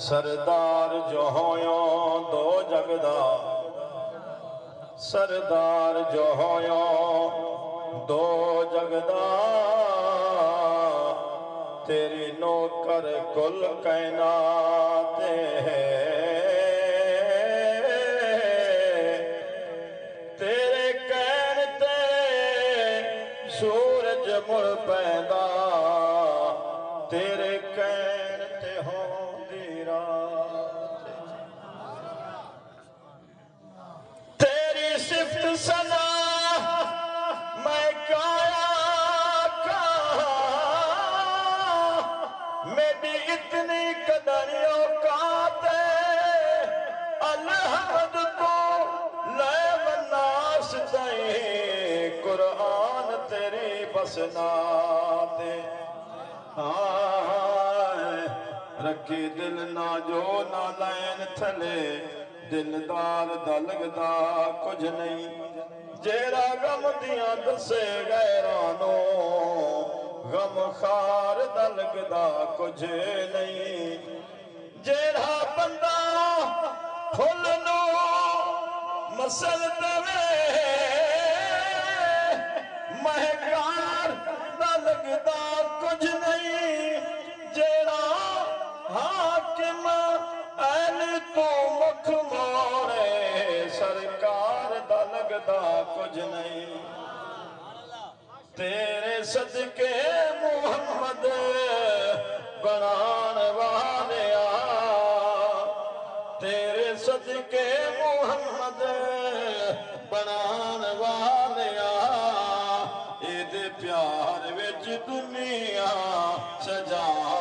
سردار جو ہویوں دو جگدا سردار جو ہویوں دو جگدا تیری نوکر کل کائنات ہے تیرے کہن تے سورج مڑ پیدا تیرے کہن تے ہوں دی رات تیری صفت سنا میں کایا میری اتنی قدر اوقات الحمد تو لے والناس دیں قرآن تیری بسنات رکھی دل نہ جو نہ لین تھلے دلدار دا لگدا کچھ نہیں جیڑا غم دیاں دسے غیرانوں غم خار دا لگدا کچھ نہیں جیڑا بندہ پھل نو مسل دوے مہکار دا لگدا کچھ نہیں جیڑا حاکم این تو مکھ موڑے سرکار دا لگدا کچھ نہیں تیرے صدقے